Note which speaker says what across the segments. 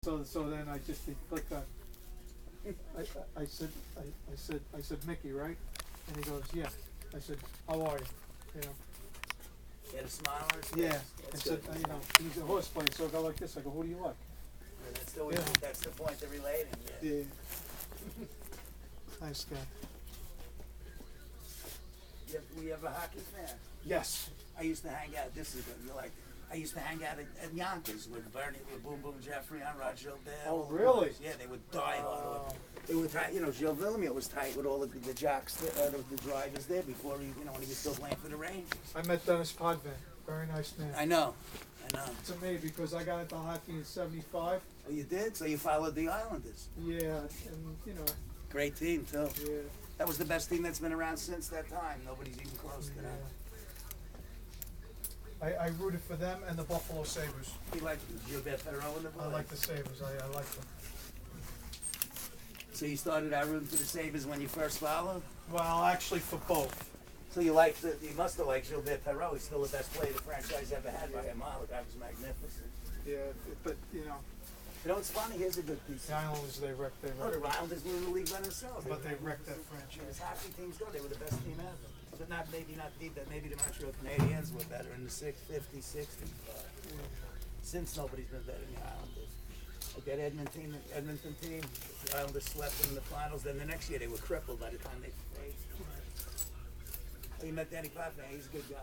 Speaker 1: So then I just did like that. I said Mickey, right? And he goes, yeah. I said, how are you? You know.
Speaker 2: He had a smile on his face.
Speaker 1: Yeah. I
Speaker 2: That's
Speaker 1: said,
Speaker 2: good.
Speaker 1: you know, he's a horse player, so I go like this. I go, who do you like?
Speaker 2: Yeah, that's the way.
Speaker 1: Yeah.
Speaker 2: That's the point of relating. Yeah.
Speaker 1: Yeah. Nice guy.
Speaker 2: Were you ever a hockey fan?
Speaker 1: Yes.
Speaker 2: I used to hang out. This is good. You like it. I used to hang out at Yonkers with Bernie, with Boom Boom Jeffrey, on Rod Gilbert.
Speaker 1: Oh, really?
Speaker 2: Yeah, they would die hard. They were tight. You know, Gilles Villemure was tight with all of the jocks, the drivers there before he, you know, when he was still playing for the Rangers.
Speaker 1: I met Dennis Podvin. Very nice man.
Speaker 2: I know.
Speaker 1: To me, because I got into hockey in '75.
Speaker 2: Oh, you did? So you followed the Islanders?
Speaker 1: Yeah, and you know.
Speaker 2: Great team too.
Speaker 1: Yeah.
Speaker 2: That was the best team that's been around since that time. Nobody's even close to that.
Speaker 1: I rooted for them and the Buffalo Sabres.
Speaker 2: You like Gilbert Perreault in the
Speaker 1: I like the Sabres. I like them.
Speaker 2: So you started out rooting for the Sabres when you first followed?
Speaker 1: Well, actually, for both.
Speaker 2: So you must have liked Gilbert Perreault. He's still the best player the franchise ever had by a mile. The guy was magnificent.
Speaker 1: Yeah, but you know.
Speaker 2: You know what's funny? Here's a good piece.
Speaker 1: The Islanders, they wrecked.
Speaker 2: The Islanders were in the league by themselves.
Speaker 1: But they wrecked that
Speaker 2: As
Speaker 1: franchise.
Speaker 2: hockey teams go, they were the best team ever. But maybe not deep, but maybe the Montreal Canadiens were better in the 50s, 60s. Since nobody's been better than the Islanders. Like that Edmonton team, the Islanders swept them in the finals. Then the next year they were crippled by the time they faced. Oh, you met Danny Potvin. He's a good guy.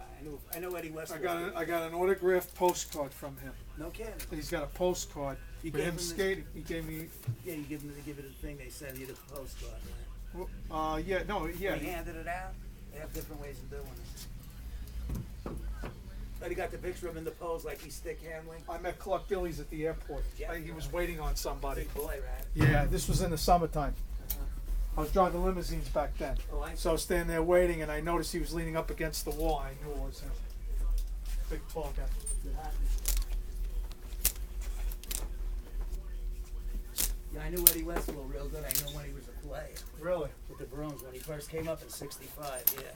Speaker 2: I know Eddie Westwood.
Speaker 1: I got an autographed postcard from him.
Speaker 2: No kidding.
Speaker 1: He's got a postcard
Speaker 2: You
Speaker 1: with
Speaker 2: gave
Speaker 1: him
Speaker 2: him
Speaker 1: skating. He gave me.
Speaker 2: Yeah, you give it a thing. They send you the postcard. Right?
Speaker 1: Yeah, no, yeah.
Speaker 2: They handed it out. They have different ways of doing it. But he got the picture of him in the pose like he's stick handling.
Speaker 1: I met Clark Gillies at the airport.
Speaker 2: Yeah.
Speaker 1: He was waiting on somebody.
Speaker 2: Big boy, right?
Speaker 1: Yeah, this was in the summertime. I was driving limousines back then.
Speaker 2: Oh,
Speaker 1: So I was standing there waiting, and I noticed he was leaning up against the wall. I knew it was him. Big, tall guy.
Speaker 2: Yeah, I knew Eddie Westwood real good. I knew when he was a player.
Speaker 1: Really?
Speaker 2: With the Bruins, when he first came up in '65, yeah.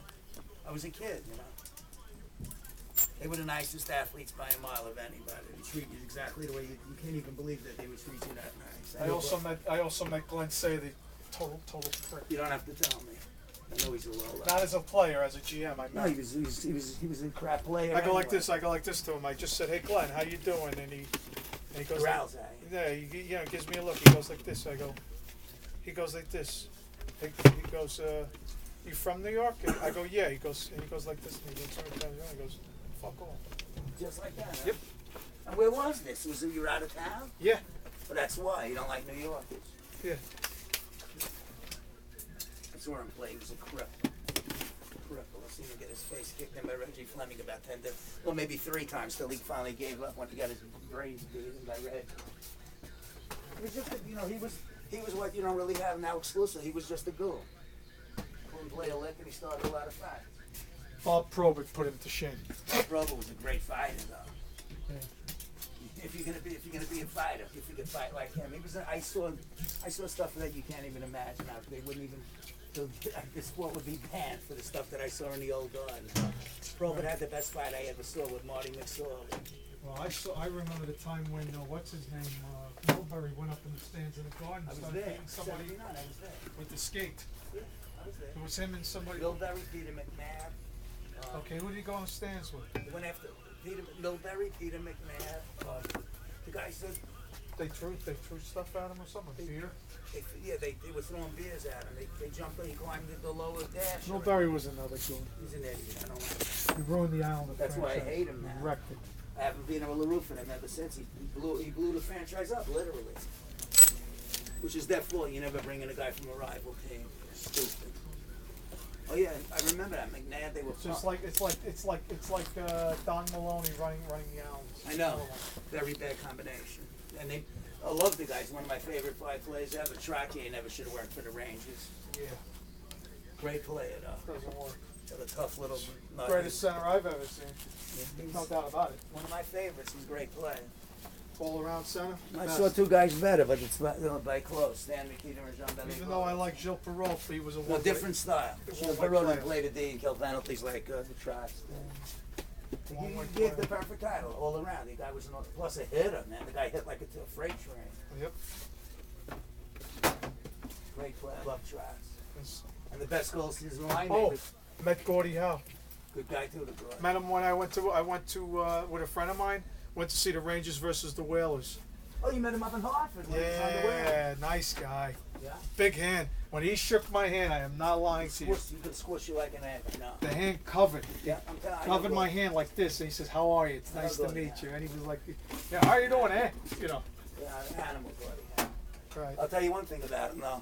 Speaker 2: I was a kid, you know. They were the nicest athletes by a mile of anybody. They treat you exactly the way you can't even believe that they would treat you that nice.
Speaker 1: I also met Glenn Say, total prick.
Speaker 2: You don't have to tell me. I know he's a low.
Speaker 1: Not as a player, as a GM. I met.
Speaker 2: No, he was a crap player.
Speaker 1: I go like this. I go like this to him. I just said, "Hey, Glenn, how you doing?" And he goes.
Speaker 2: Growls at you.
Speaker 1: Yeah, he gives me a look. He goes like this. I go. He goes like this. He goes, "You from New York?" And I go, "Yeah." He goes like this. And he looks at me. He goes, "Fuck off."
Speaker 2: Just like that. Huh?
Speaker 1: Yep.
Speaker 2: And where was this? Was it you were out of town?
Speaker 1: Yeah.
Speaker 2: Well, that's why you don't like New Yorkers.
Speaker 1: Yeah.
Speaker 2: I saw him play. He was a cripple. I seen him get his face kicked in by Reggie Fleming about 10 times, well, maybe 3 times till he finally gave up when he got his brains beaten by Reggie. He was just, he was what you don't really have now exclusive. He was just a ghoul. Couldn't play a lick, and he started a lot of fights.
Speaker 1: Bob Probert put him to shame.
Speaker 2: Bob Probert was a great fighter, though.
Speaker 1: Yeah. If
Speaker 2: you're gonna be a fighter, if you could fight like him, I saw stuff that you can't even imagine. They wouldn't even. The sport would be banned for the stuff that I saw in the old garden. Probert had the best fight I ever saw with Marty McSorley.
Speaker 1: Well, I remember the time when what's his name, Milbury went up in the stands in the garden.
Speaker 2: I was
Speaker 1: started
Speaker 2: there.
Speaker 1: beating somebody
Speaker 2: 79, I was there.
Speaker 1: with the skate.
Speaker 2: Yeah, I was there.
Speaker 1: It was him and somebody.
Speaker 2: Milbury, Peter McNabb.
Speaker 1: Okay, who did he go on stands with?
Speaker 2: He went after Milbury, Peter McNabb. The guy said
Speaker 1: they threw stuff at him or something. Beer.
Speaker 2: They were throwing beers at him. They jumped in, he climbed the lower dash.
Speaker 1: Milbury was another goon.
Speaker 2: He's an idiot. I don't like him.
Speaker 1: He ruined the Islander
Speaker 2: That's
Speaker 1: franchise.
Speaker 2: why I hate him now.
Speaker 1: He wrecked it.
Speaker 2: I haven't been able to root for him ever since. He blew the franchise up, literally. Which is their fault. You never bring in a guy from a rival team. Stupid. Oh yeah, I remember that McNabb. They were
Speaker 1: it's like Don Maloney running the Islanders.
Speaker 2: I know. Very bad combination. And I love the guy. He's one of my favorite 5 players ever. Trottier never should have worked for the Rangers.
Speaker 1: Yeah.
Speaker 2: Great player though.
Speaker 1: Doesn't work.
Speaker 2: A tough little nut.
Speaker 1: Greatest center I've ever seen.
Speaker 2: Yeah,
Speaker 1: No doubt about it.
Speaker 2: One of my favorites. He's a great player.
Speaker 1: All around center.
Speaker 2: I saw 2 guys better, but it's by close. Stan McKeiter and Jean Beliveau.
Speaker 1: Even though I like Gilles Perreault, he was a
Speaker 2: different style.
Speaker 1: It was
Speaker 2: Gilles
Speaker 1: one-way
Speaker 2: Perreault
Speaker 1: player.
Speaker 2: didn't play the D and kill penalties like the Trotz.
Speaker 1: Long way
Speaker 2: He gave the
Speaker 1: player.
Speaker 2: perfect title all around. The guy was plus a hitter, man. The guy hit like a freight train.
Speaker 1: Yep.
Speaker 2: Great player. Love shots.
Speaker 1: Yes.
Speaker 2: And the best goal season line.
Speaker 1: Oh, met Gordie Howe.
Speaker 2: Good guy too. The girl.
Speaker 1: Met him when I went to with a friend of mine. Went to see the Rangers versus the Whalers.
Speaker 2: Oh, you met him up in Hartford when he was on the way.
Speaker 1: Yeah, nice guy.
Speaker 2: Yeah.
Speaker 1: Big hand. When he shook my hand, I am not lying to you.
Speaker 2: He could squish you like an egg. No.
Speaker 1: The hand covered.
Speaker 2: Yeah, I'm telling you.
Speaker 1: Covered my hand like this, and he says, "How are you? It's
Speaker 2: I
Speaker 1: nice
Speaker 2: know
Speaker 1: to
Speaker 2: Gordie
Speaker 1: meet
Speaker 2: Howe.
Speaker 1: you." And he was like, "Yeah, how are you doing, eh?" You know.
Speaker 2: Yeah, animal body. Yeah.
Speaker 1: Right.
Speaker 2: I'll tell you one thing about him though.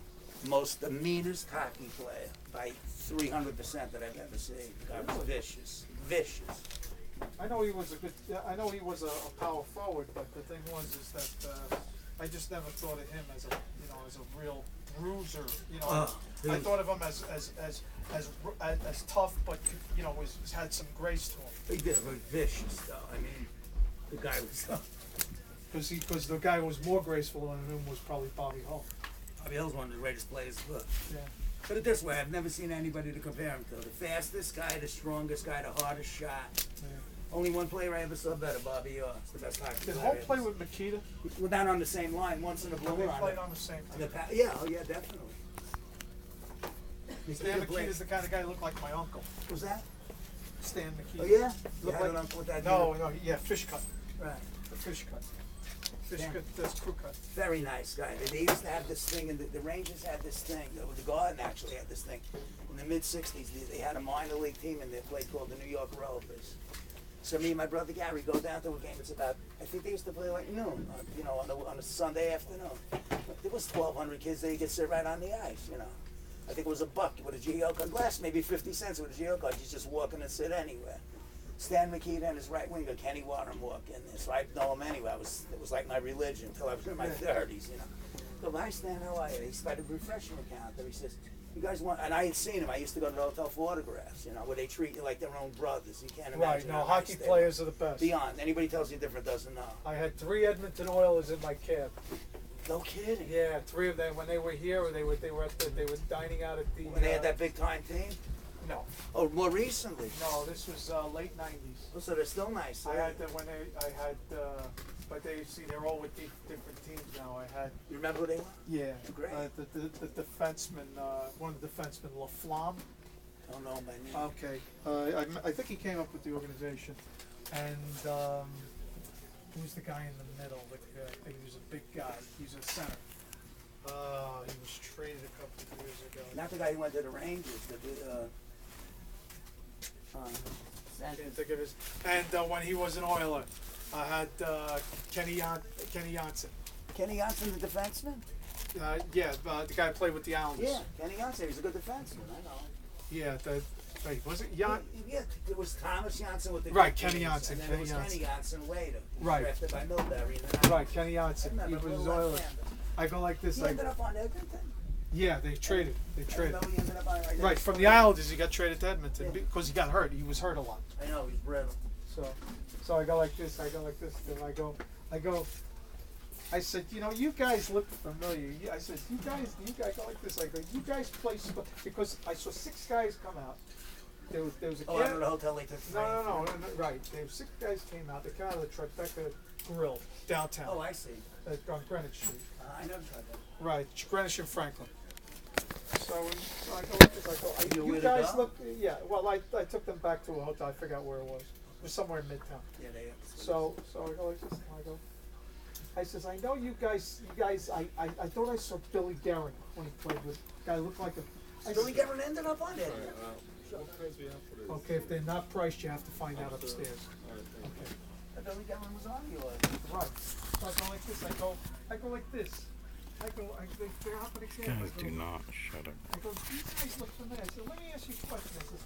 Speaker 2: The meanest hockey player by 300% that I've ever seen. The guy was vicious. Vicious.
Speaker 1: I know he was a good. I know he was a power forward, but the thing was is that I just never thought of him as a real bruiser. You know, I thought of him as tough, but had some grace to him.
Speaker 2: He did it very vicious though. I mean, the guy was.
Speaker 1: Because the guy who was more graceful than him was probably Bobby Hull.
Speaker 2: Bobby Hill's one of the greatest players. But
Speaker 1: Yeah.
Speaker 2: put it this way, I've never seen anybody to compare him to. The fastest guy, the strongest guy, the hardest shot.
Speaker 1: Yeah.
Speaker 2: Only one player I ever saw better, Bobby Orr. It's the best hockey
Speaker 1: Did
Speaker 2: player.
Speaker 1: Hull
Speaker 2: I ever
Speaker 1: play
Speaker 2: seen.
Speaker 1: with Makita?
Speaker 2: We're down on the same line, once in a blue
Speaker 1: They
Speaker 2: line.
Speaker 1: played on the same team.
Speaker 2: Yeah, oh yeah, definitely.
Speaker 1: Stan Makita's the kind of guy that looked like my uncle.
Speaker 2: Who's that?
Speaker 1: Stan Makita.
Speaker 2: Oh yeah?
Speaker 1: Look
Speaker 2: Yeah,
Speaker 1: like-
Speaker 2: I don't know what that
Speaker 1: No, yeah, fish cut.
Speaker 2: Right.
Speaker 1: The fish cut. Fish
Speaker 2: Yeah.
Speaker 1: cut, that's crew cut.
Speaker 2: Very nice guy. They used to have this thing, and the Rangers had this thing. The Garden actually had this thing. In the mid-'60s, they had a minor league team in their place called the New York Rovers. So me and my brother Gary go down to a game. It's about, I think they used to play like noon, on a Sunday afternoon. There was 1,200 kids there. You could sit right on the ice, I think it was $1 with a GO card. Glass maybe 50 cents with a GO card. You just walk in and sit anywhere. Stan Makita and his right winger Kenny Warren walk in there. So I know him anyway. It was like my religion until I was in my 30s, So hi Stan, how are you? He started refreshing the counter. He says, "You guys want?" And I had seen him. I used to go to the hotel for autographs, where they treat you like their own brothers. You can't
Speaker 1: Right,
Speaker 2: imagine.
Speaker 1: no,
Speaker 2: how
Speaker 1: hockey
Speaker 2: nice they
Speaker 1: players
Speaker 2: were.
Speaker 1: are the best.
Speaker 2: Beyond. Anybody tells you different doesn't know.
Speaker 1: I had 3 Edmonton Oilers in my cab.
Speaker 2: No kidding.
Speaker 1: Yeah, 3 of them when they were here, or they were dining out at the.
Speaker 2: When they had that big time team.
Speaker 1: No,
Speaker 2: Oh, more recently.
Speaker 1: no, this was late '90s.
Speaker 2: Oh, so they're still nice.
Speaker 1: I had but they're all with different teams now. I had.
Speaker 2: You remember who they were?
Speaker 1: Yeah,
Speaker 2: Great.
Speaker 1: the defenseman, one of the defensemen, LaFlamme.
Speaker 2: I don't know by name.
Speaker 1: Okay, I think he came up with the organization, and who's the guy in the middle? He was a big guy. He's a center. He was traded a couple of years ago.
Speaker 2: Not the guy who went to the Rangers.
Speaker 1: I can't think of his. And when he was an Oiler, I had Kenny Janssen.
Speaker 2: Kenny Janssen, the defenseman?
Speaker 1: Yeah, the guy who played with the Islanders.
Speaker 2: Yeah, Kenny Janssen. He's a good defenseman. I know.
Speaker 1: Yeah, wait, was it Jan?
Speaker 2: Yeah, it was Thomas Janssen with the
Speaker 1: Right,
Speaker 2: Goodwills,
Speaker 1: Kenny Janssen,
Speaker 2: and then
Speaker 1: Kenny
Speaker 2: it was
Speaker 1: Janssen.
Speaker 2: Kenny Janssen later. He was
Speaker 1: Right.
Speaker 2: drafted by Millbury. And then
Speaker 1: Right, Kenny
Speaker 2: I
Speaker 1: Janssen. He
Speaker 2: remember
Speaker 1: was
Speaker 2: Little
Speaker 1: Oiler.
Speaker 2: Left-hander.
Speaker 1: I go like this.
Speaker 2: He
Speaker 1: Like,
Speaker 2: ended up on Edmonton.
Speaker 1: yeah, they traded. They
Speaker 2: I
Speaker 1: traded.
Speaker 2: remember he ended up on
Speaker 1: Right, from the Islanders, he got traded to Edmonton
Speaker 2: Yeah.
Speaker 1: because he got hurt. He was hurt a lot.
Speaker 2: I know, he's brittle.
Speaker 1: So I go like this. Then I go. I said, you guys look familiar. I said, you guys go like this. I go, you guys play because I saw 6 guys come out. There was a
Speaker 2: Oh, out of the hotel they took.
Speaker 1: No, right. There were 6 guys came out. They came out of the Tribeca Grill downtown.
Speaker 2: Oh, I see.
Speaker 1: On Greenwich Street.
Speaker 2: I never tried that.
Speaker 1: Right, Greenwich and Franklin. So I go like this.
Speaker 2: You
Speaker 1: You
Speaker 2: with
Speaker 1: guys
Speaker 2: a dog?
Speaker 1: look. Yeah. Well, I took them back to a hotel. I forgot where it was. It was somewhere in Midtown.
Speaker 2: Yeah, they.
Speaker 1: So I go like this. And I says, I know you guys. I thought I saw Billy Guerin when he played with. Guy looked like a.
Speaker 2: Billy Guerin ended up on it.
Speaker 1: Okay, if they're not priced, you have to find out upstairs. Okay.
Speaker 2: Billy Guerin was on yours.
Speaker 1: Right. So I go like this. I go like this. They're up in the camera.
Speaker 3: Guys, do not shut up.
Speaker 1: I go, these guys look familiar. I said, let me ask you a question. I says,